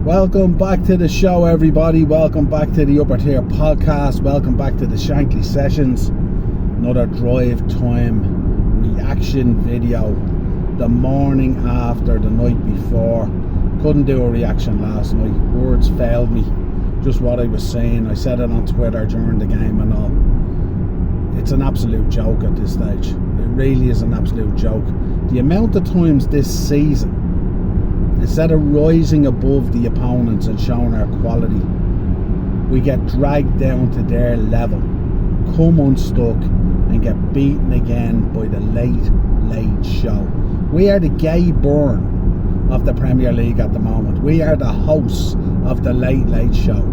Welcome back to the show, everybody. Welcome back to the Upper Tier Podcast. Welcome back to the Shankly Sessions. Another drive time reaction video. The morning after, the night before. Couldn't do a reaction last night. Words failed me. Just what I was saying. I said it on Twitter during the game and all. It's an absolute joke at this stage. It really is an absolute joke. The amount of times this season, instead of rising above the opponents and showing our quality, we get dragged down to their level, come unstuck, and get beaten again by the late show. We are the Gay Byrne of the Premier League at the moment. We are the hosts of the late show.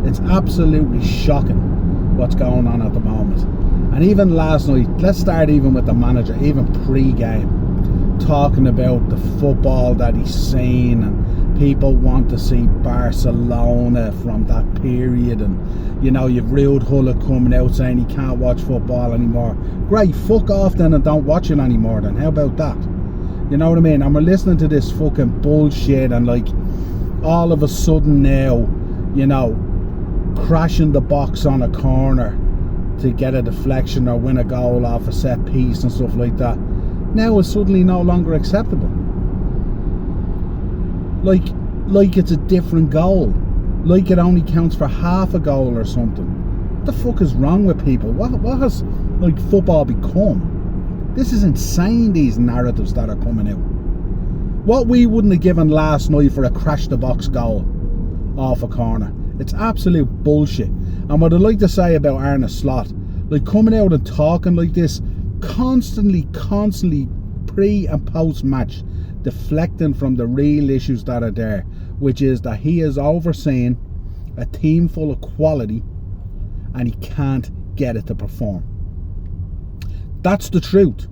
It's absolutely shocking what's going on at the moment. And even last night, let's start even with the manager, even pre-game, talking about the football that he's seen, and people want to see Barcelona from that period, and you know, you've Ruud Gullit coming out saying he can't watch football anymore. Great, fuck off then and don't watch it anymore then. How about that? You know what I mean? And we're listening to this fucking bullshit, and like all of a sudden now, you know, crashing the box on a corner to get a deflection or win a goal off a set piece and stuff like that now is suddenly no longer acceptable. Like it's a different goal. Like it only counts for half a goal or something. What the fuck is wrong with people? What has like football become? This is insane, these narratives that are coming out. What we wouldn't have given last night for a crash the box goal off a corner. It's absolute bullshit. And what I'd like to say about Arne Slot, like coming out and talking like this, constantly pre and post match, deflecting from the real issues that are there, which is that he is overseeing a team full of quality and he can't get it to perform. That's the truth.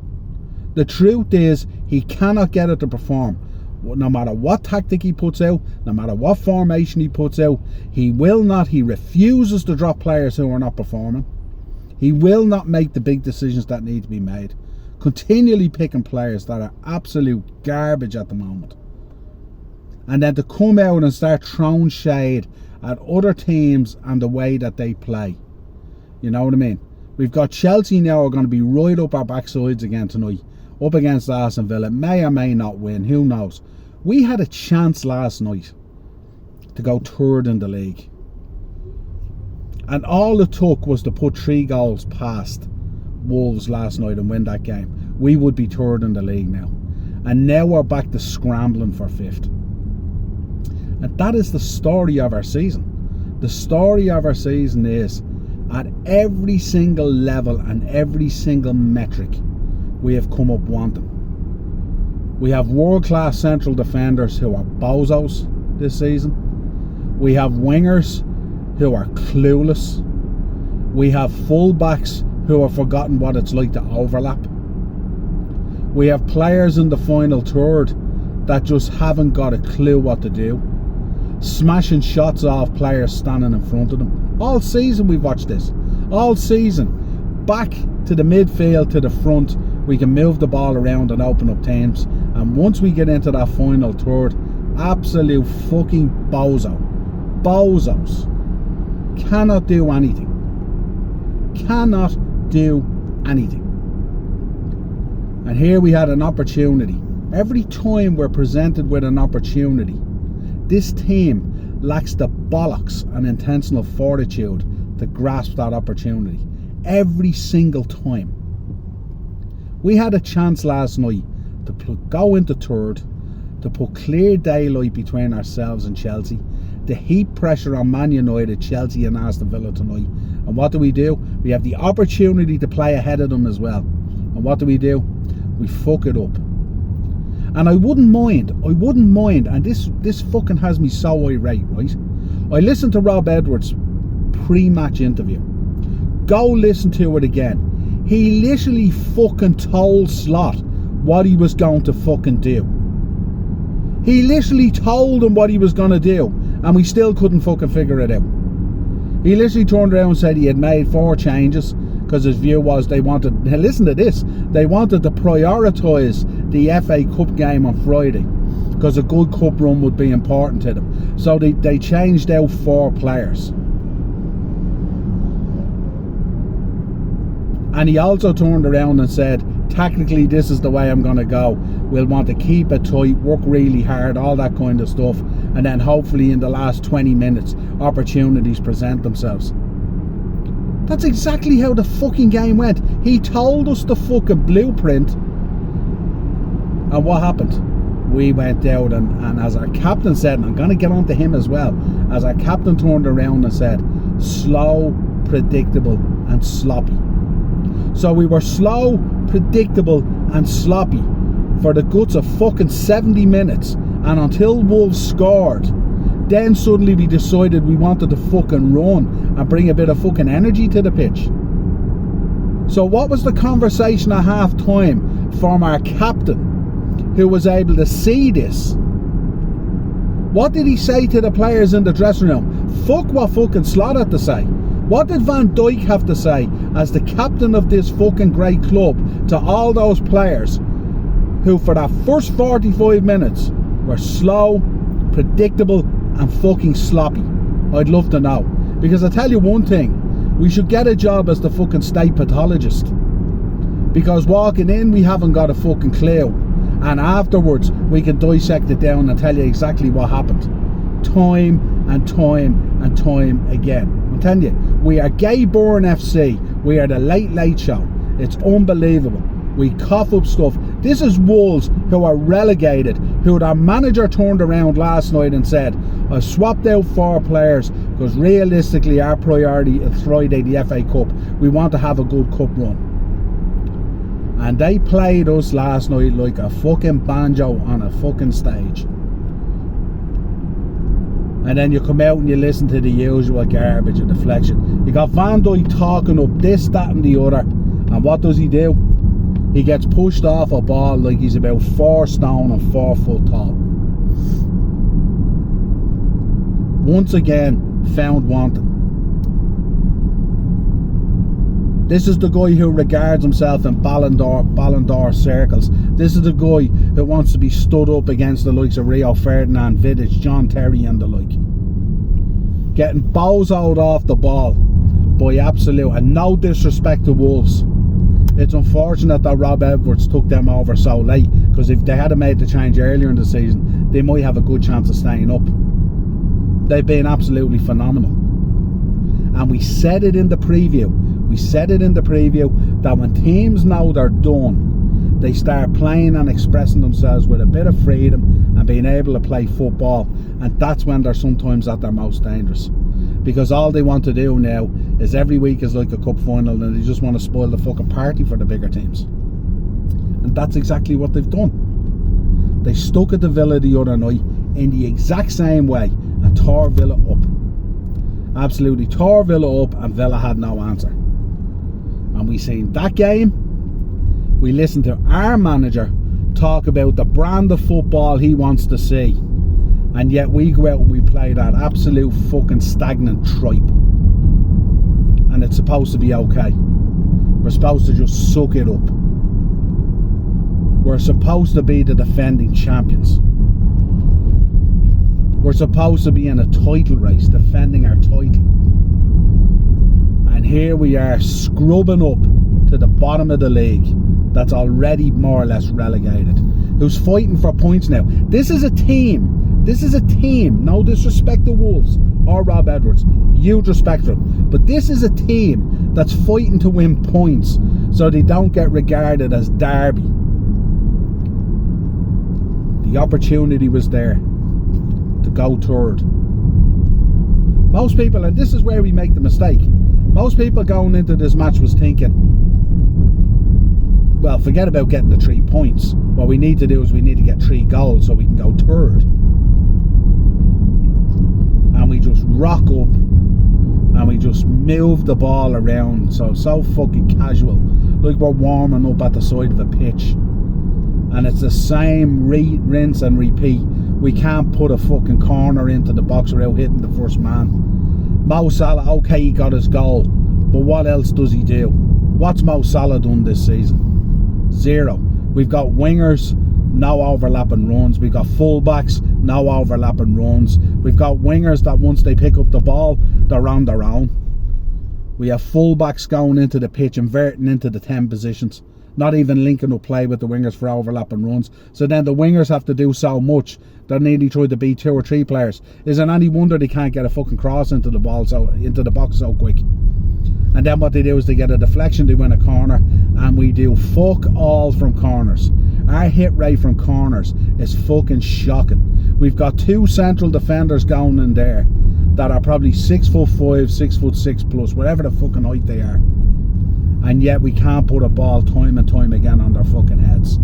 The truth is he cannot get it to perform. No matter what tactic he puts out, no matter what formation he puts out, he refuses to drop players who are not performing. He will not make the big decisions that need to be made. Continually picking players that are absolute garbage at the moment. And then to come out and start throwing shade at other teams and the way that they play. You know what I mean? We've got Chelsea now are going to be right up our backsides again tonight. Up against Aston Villa. May or may not win. Who knows? We had a chance last night to go third in the league. And all it took was to put 3 goals past Wolves last night and win that game. We would be third in the league now. And now we're back to scrambling for 5th. And that is the story of our season. The story of our season is, at every single level and every single metric, we have come up wanting. We have world-class central defenders who are bozos this season. We have wingers who are clueless. We have fullbacks who have forgotten what it's like to overlap. We have players in the final third that just haven't got a clue what to do, smashing shots off players standing in front of them. All season we've watched this. All season. Back to the midfield, to the front, we can move the ball around and open up teams. And once we get into that final third, absolute fucking bozos cannot do anything. Cannot do anything. And here we had an opportunity. Every time we're presented with an opportunity, this team lacks the bollocks and intentional fortitude to grasp that opportunity. Every single time. We had a chance last night to go into third, to put clear daylight between ourselves and Chelsea, to heap pressure on Man United, Chelsea and Aston Villa tonight. And what do? We have the opportunity to play ahead of them as well. And what do? We fuck it up. And I wouldn't mind, and this fucking has me so irate, right? I listened to Rob Edwards' pre-match interview. Go listen to it again. He literally fucking told Slot what he was going to fucking do. He literally told him what he was going to do, and we still couldn't fucking figure it out. He literally turned around and said he had made 4 changes because his view was they wanted, listen to this, they wanted to prioritise the FA Cup game on Friday because a good cup run would be important to them. So they changed out 4 players. And he also turned around and said, technically this is the way I'm going to go. We'll want to keep it tight, work really hard, all that kind of stuff. And then hopefully in the last 20 minutes, opportunities present themselves. That's exactly how the fucking game went. He told us the fucking blueprint. And what happened? We went out and as our captain said, and I'm going to get on to him as well, as our captain turned around and said, slow, predictable and sloppy. So we were slow, predictable and sloppy for the guts of fucking 70 minutes. And until Wolves scored, then suddenly we decided we wanted to fucking run and bring a bit of fucking energy to the pitch. So what was the conversation at half time from our captain, who was able to see this? What did he say to the players in the dressing room? Fuck what fucking Slot had to say. What did Van Dijk have to say as the captain of this fucking great club to all those players who for that first 45 minutes were slow, predictable and fucking sloppy? I'd love to know. Because I tell you one thing, we should get a job as the fucking state pathologist. Because walking in we haven't got a fucking clue, and afterwards we can dissect it down and tell you exactly what happened. Time and time and time again. I'm telling you, we are Gay Burn FC. We are the Late Late Show. It's unbelievable. We cough up stuff. This is Wolves who are relegated, who their manager turned around last night and said, I've swapped out 4 players because realistically our priority is Friday, the FA Cup. We want to have a good cup run. And they played us last night like a fucking banjo on a fucking stage. And then you come out and you listen to the usual garbage and deflection. You got Van Dijk talking up this, that and the other. And what does he do? He gets pushed off a ball like he's about 4 stone and 4 foot tall. Once again, found wanting. This is the guy who regards himself in Ballon d'Or circles. This is the guy who wants to be stood up against the likes of Rio Ferdinand, Vidic, John Terry and the like. Getting bozoed off the ball by absolute, and no disrespect to Wolves. It's unfortunate that Rob Edwards took them over so late, because if they had made the change earlier in the season, they might have a good chance of staying up. They've been absolutely phenomenal. And we said it in the preview. We said it in the preview that when teams know they're done, they start playing and expressing themselves with a bit of freedom and being able to play football, and that's when they're sometimes at their most dangerous. Because all they want to do now is every week is like a cup final, and they just want to spoil the fucking party for the bigger teams. And that's exactly what they've done. They stuck at the Villa the other night in the exact same way and tore Villa up. Absolutely tore Villa up, and Villa had no answer. And we seen that game. We listened to our manager talk about the brand of football he wants to see, and yet we go out and we play that absolute fucking stagnant tripe. And it's supposed to be okay. We're supposed to just suck it up. We're supposed to be the defending champions. We're supposed to be in a title race, defending our title. And here we are scrubbing up to the bottom of the league that's already more or less relegated, who's fighting for points now. This is a team. No disrespect to Wolves or Rob Edwards. Huge respect for him. But this is a team that's fighting to win points so they don't get regarded as Derby. The opportunity was there to go third. Most people, and this is where we make the mistake, most people going into this match was thinking, well, forget about getting the 3 points. What we need to do is we need to get 3 goals so we can go third. And we just rock up and we just move the ball around so fucking casual, like we're warming up at the side of a pitch. And it's the same rinse and repeat. We can't put a fucking corner into the box without hitting the first man. Mo Salah, okay, he got his goal, but what else does he do? What's Mo Salah done this season? Zero. We've got wingers no overlapping runs. We've got fullbacks, no overlapping runs. We've got wingers that once they pick up the ball, they're on their own. We have fullbacks going into the pitch, inverting into the 10 positions, not even linking up play with the wingers for overlapping runs. So then the wingers have to do so much, they're nearly trying to beat 2 or 3 players. Is it any wonder they can't get a fucking cross into the box so quick? And then what they do is they get a deflection, they win a corner, and we do fuck all from corners. Our hit rate from corners is fucking shocking. We've got 2 central defenders going in there that are probably 6'5", 6'6" plus, whatever the fucking height they are. And yet we can't put a ball time and time again on their fucking heads.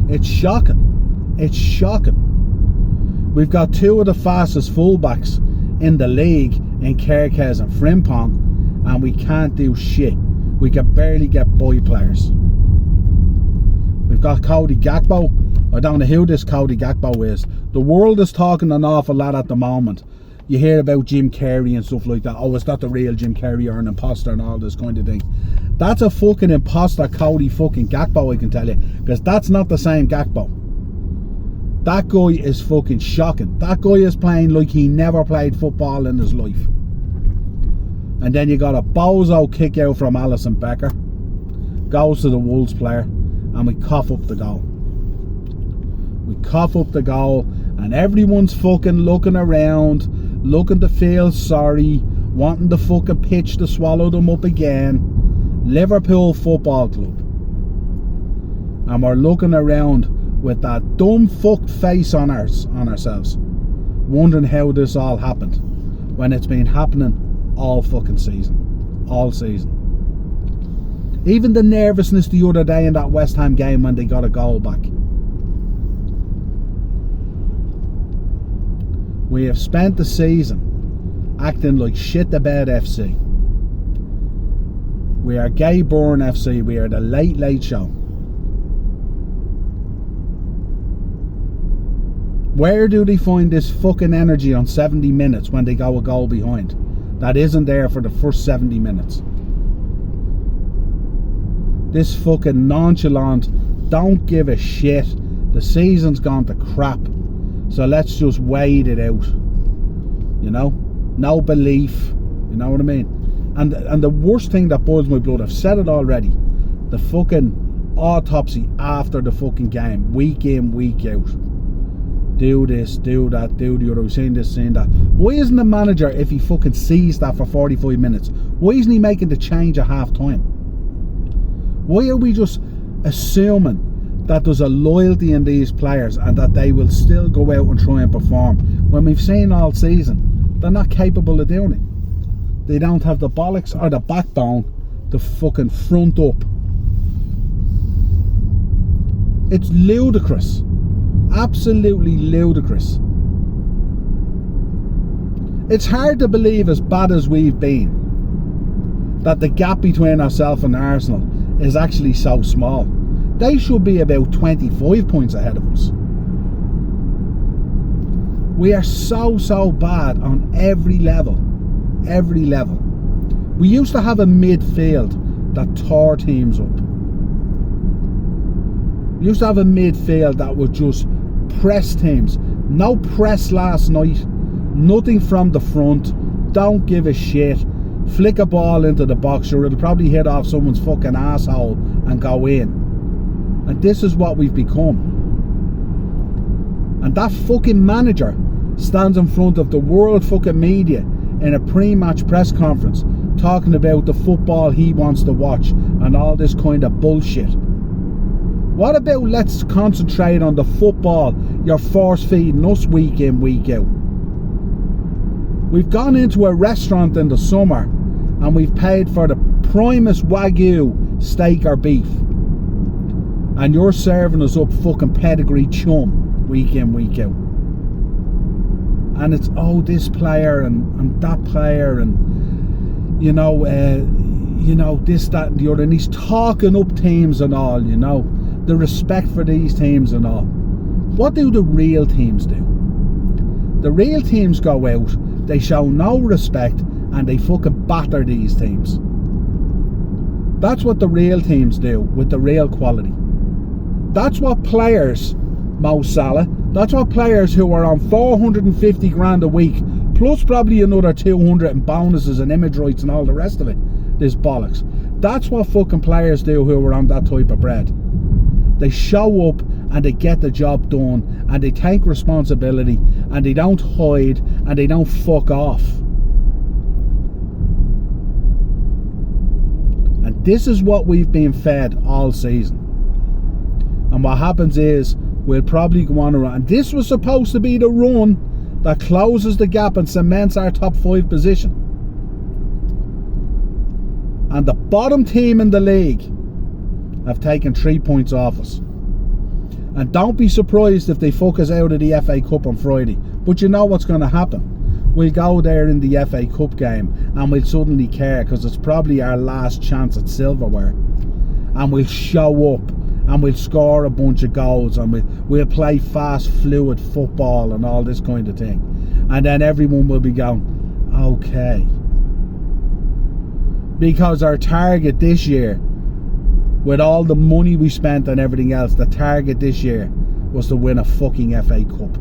It's shocking. It's shocking. We've got 2 of the fastest fullbacks in the league in Kerkez and Frimpong, and we can't do shit. We can barely get by players. We've got Cody Gakpo. I don't know who this Cody Gakpo is. The world is talking an awful lot at the moment. You hear about Jim Carrey and stuff like that. Oh, it's not the real Jim Carrey or an imposter and all this kind of thing. That's a fucking imposter, Cody fucking Gakpo, I can tell you. Because that's not the same Gakpo. That guy is fucking shocking. That guy is playing like he never played football in his life. And then you got a bozo kick out from Alisson Becker. Goes to the Wolves player. And we cough up the goal. We cough up the goal. And everyone's fucking looking around. Looking to feel sorry. Wanting the fucking pitch to swallow them up again. Liverpool Football Club. And we're looking around with that dumb fucked face on ourselves, wondering how this all happened, when it's been happening all fucking season. All season. Even the nervousness the other day in that West Ham game when they got a goal back. We have spent the season acting like shit about FC. We are Gay Burn FC. We are the Late Late Show. Where do they find this fucking energy on 70 minutes when they go a goal behind? That isn't there for the first 70 minutes. This fucking nonchalant, don't give a shit. The season's gone to crap. So let's just wait it out. You know? No belief. You know what I mean? And the worst thing that boils my blood, I've said it already, the fucking autopsy after the fucking game. Week in, week out. Do this, do that, do the other, we've seen this, seen that. Why isn't the manager, if he fucking sees that for 45 minutes, why isn't he making the change at half time? Why are we just assuming that there's a loyalty in these players and that they will still go out and try and perform when we've seen all season they're not capable of doing it? They don't have the bollocks or the backbone to fucking front up. It's ludicrous. Absolutely ludicrous. It's hard to believe, as bad as we've been, that the gap between ourselves and Arsenal is actually so small. They should be about 25 points ahead of us. We are so bad on every level. Every level. We used to have a midfield that tore teams up. We used to have a midfield that would just press teams. No press last night. Nothing from the front. Don't give a shit. Flick a ball into the box, or it'll probably hit off someone's fucking asshole and go in. And this is what we've become. And that fucking manager stands in front of the world fucking media in a pre-match press conference talking about the football he wants to watch and all this kind of bullshit. What about let's concentrate on the football you're force feeding us week in, week out? We've gone into a restaurant in the summer and we've paid for the primest Wagyu steak or beef. And you're serving us up fucking pedigree chum week in, week out. And it's, oh, this player and that player and, you know, this, that and the other. And he's talking up teams and all, you know. The respect for these teams and all. What do the real teams do? The real teams go out, they show no respect, and they fucking batter these teams. That's what the real teams do with the real quality. That's what players, No Salah, that's what players who are on 450 grand a week, plus probably another 200 in bonuses and image rights and all the rest of it, this bollocks. That's what fucking players do who are on that type of bread. They show up and they get the job done and they take responsibility and they don't hide and they don't fuck off. And this is what we've been fed all season. And what happens is we'll probably go on around. And this was supposed to be the run that closes the gap and cements our top 5 position. And the bottom team in the league have taken 3 points off us. And don't be surprised if they fuck us out of the FA Cup on Friday. But you know what's going to happen. We'll go there in the FA Cup game and we'll suddenly care because it's probably our last chance at silverware. And we'll show up and we'll score a bunch of goals and we'll play fast, fluid football and all this kind of thing. And then everyone will be going, okay. Because our target this year, with all the money we spent and everything else, the target this year was to win a fucking FA Cup.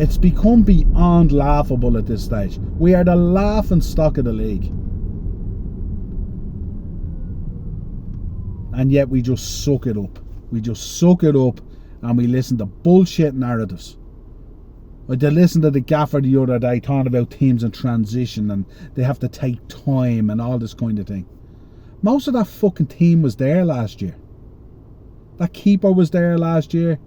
It's become beyond laughable at this stage. We are the laughing stock of the league. And yet we just suck it up. We just suck it up and we listen to bullshit narratives. I did listen to the gaffer the other day talking about teams in transition and they have to take time and all this kind of thing. Most of that fucking team was there last year. That keeper was there last year.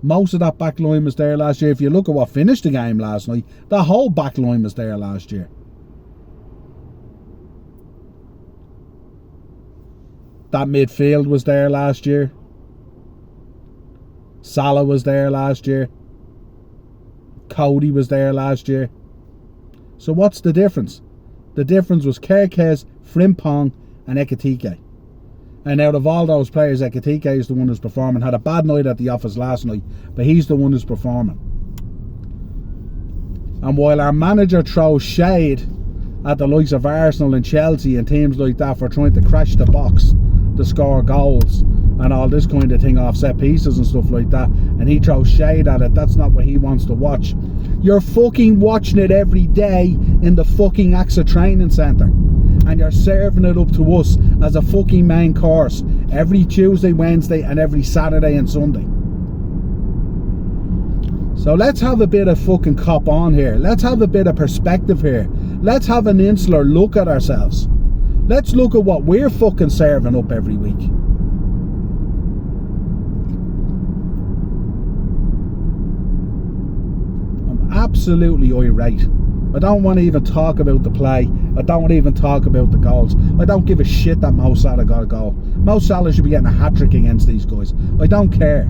Most of that back line was there last year. If you look at what finished the game last night, the whole back line was there last year. That midfield was there last year. Salah was there last year. Cody was there last year. So what's the difference? The difference was Kerkez, Frimpong and Ekitike. And out of all those players, Ekitike is the one who's performing. Had a bad night at the office last night, but he's the one who's performing. And while our manager throws shade at the likes of Arsenal and Chelsea and teams like that for trying to crash the box to score goals and all this kind of thing off set pieces and stuff like that, and he throws shade at it, that's not what he wants to watch. You're fucking watching it every day in the fucking AXA training centre. And you're serving it up to us as a fucking main course every Tuesday, Wednesday and every Saturday and Sunday. So let's have a bit of fucking cop on here. Let's have a bit of perspective here. Let's have an insular look at ourselves. Let's look at what we're fucking serving up every week. I'm absolutely irate. I don't want to even talk about the play. I don't want to even talk about the goals. I don't give a shit that Mo Salah got a goal. Mo Salah should be getting a hat-trick against these guys. I don't care.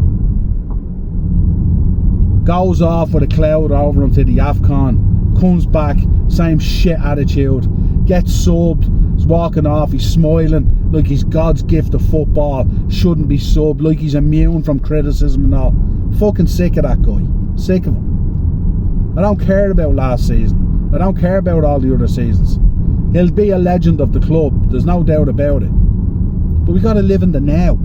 Goes off with a cloud over him to the AFCON. Comes back, same shit attitude. Gets subbed. He's walking off. He's smiling like he's God's gift of football. Shouldn't be subbed. Like he's immune from criticism and all. Fucking sick of that guy. Sick of him. I don't care about last season. I don't care about all the other seasons. He'll be a legend of the club, there's no doubt about it. But we got to live in the now.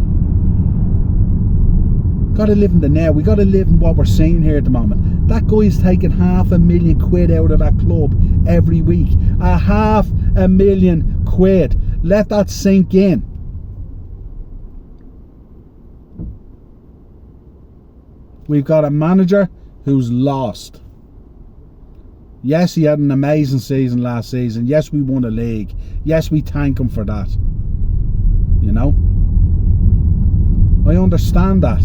Got to live in the now. We got to live in what we're seeing here at the moment. That guy's taking £500,000 out of that club every week. £500,000. Let that sink in. We've got a manager who's lost. Yes, he had an amazing season last season. Yes, we won a league. Yes, we thank him for that. You know? I understand that.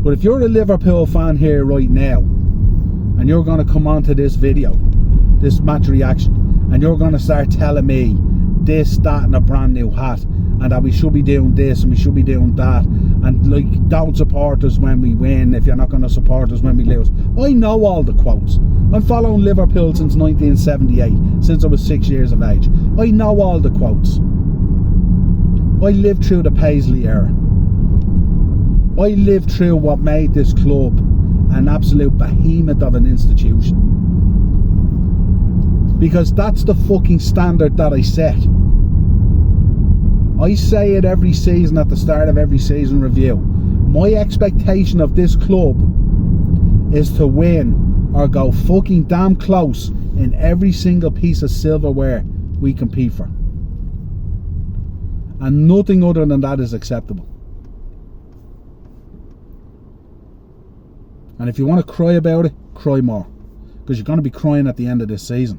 But if you're a Liverpool fan here right now, and you're going to come onto this video, this match reaction, and you're going to start telling me this, that, and a brand new hat, and that we should be doing this and we should be doing that, and like, don't support us when we win if you're not going to support us when we lose. I know all the quotes. I'm following Liverpool since 1978, since I was 6 years of age. I know all the quotes. I lived through the Paisley era. I lived through what made this club an absolute behemoth of an institution. Because that's the fucking standard that I set. I say it every season at the start of every season review. My expectation of this club is to win or go fucking damn close in every single piece of silverware we compete for. And nothing other than that is acceptable. And if you want to cry about it, cry more. Because you're going to be crying at the end of this season.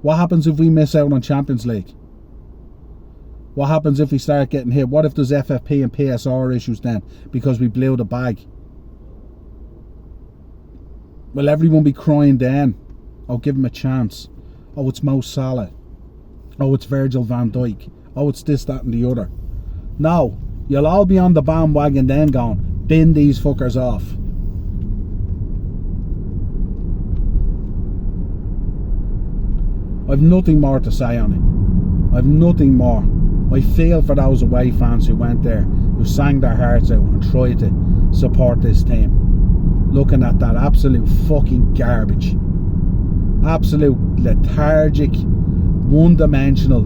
What happens if we miss out on Champions League? What happens if we start getting hit? What if there's FFP and PSR issues then because we blew the bag? Will everyone be crying then? Oh, give him a chance. Oh, it's No Salah. Oh, it's Virgil van Dijk. Oh, it's this, that and the other. No, you'll all be on the bandwagon then going, bin these fuckers off. I've nothing more to say on it. I've nothing more. I feel for those away fans who went there, who sang their hearts out and tried to support this team. Looking at that absolute fucking garbage. Absolute lethargic, one-dimensional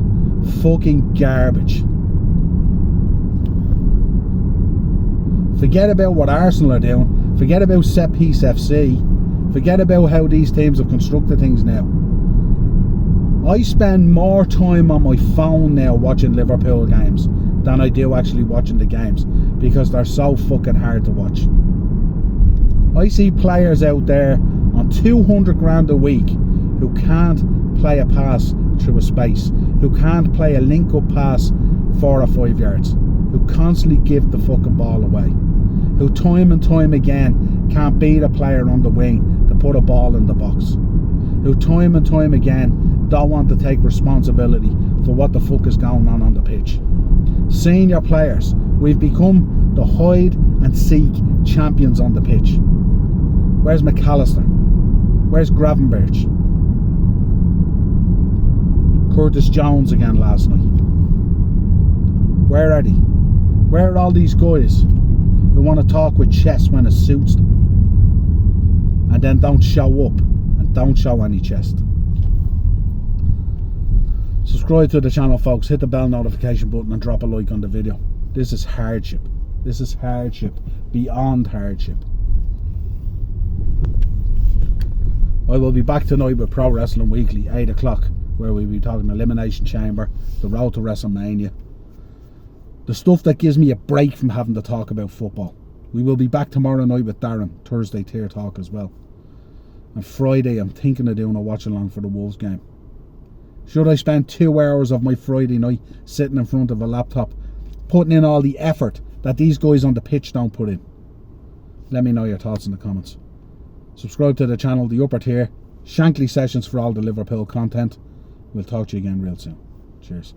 fucking garbage. Forget about what Arsenal are doing. Forget about Set Piece FC. Forget about how these teams have constructed things now. I spend more time on my phone now watching Liverpool games than I do actually watching the games because they're so fucking hard to watch. I see players out there on 200 grand a week who can't play a pass through a space, who can't play a link-up pass 4 or 5 yards, who constantly give the fucking ball away, who time and time again can't beat a player on the wing to put a ball in the box, who time and time again don't want to take responsibility for what the fuck is going on the pitch. Senior players, we've become the hide and seek champions on the pitch. Where's McAllister? Where's Gravenberch? Curtis Jones again last night. Where are they? Where are all these guys who want to talk with chest when it suits them and then don't show up and don't show any chest? Subscribe to the channel, folks. Hit the bell notification button and drop a like on the video. This is hardship. This is hardship beyond hardship. I will be back tonight with Pro Wrestling Weekly, 8 o'clock, where we'll be talking Elimination Chamber, the road to WrestleMania, the stuff that gives me a break from having to talk about football. We will be back tomorrow night with Darren, Thursday tier talk as well. And Friday I'm thinking of doing a watch along for the Wolves game. Should I spend 2 hours of my Friday night sitting in front of a laptop putting in all the effort that these guys on the pitch don't put in? Let me know your thoughts in the comments. Subscribe to the channel, the upper tier, Shankly Sessions for all the Liverpool content. We'll talk to you again real soon. Cheers.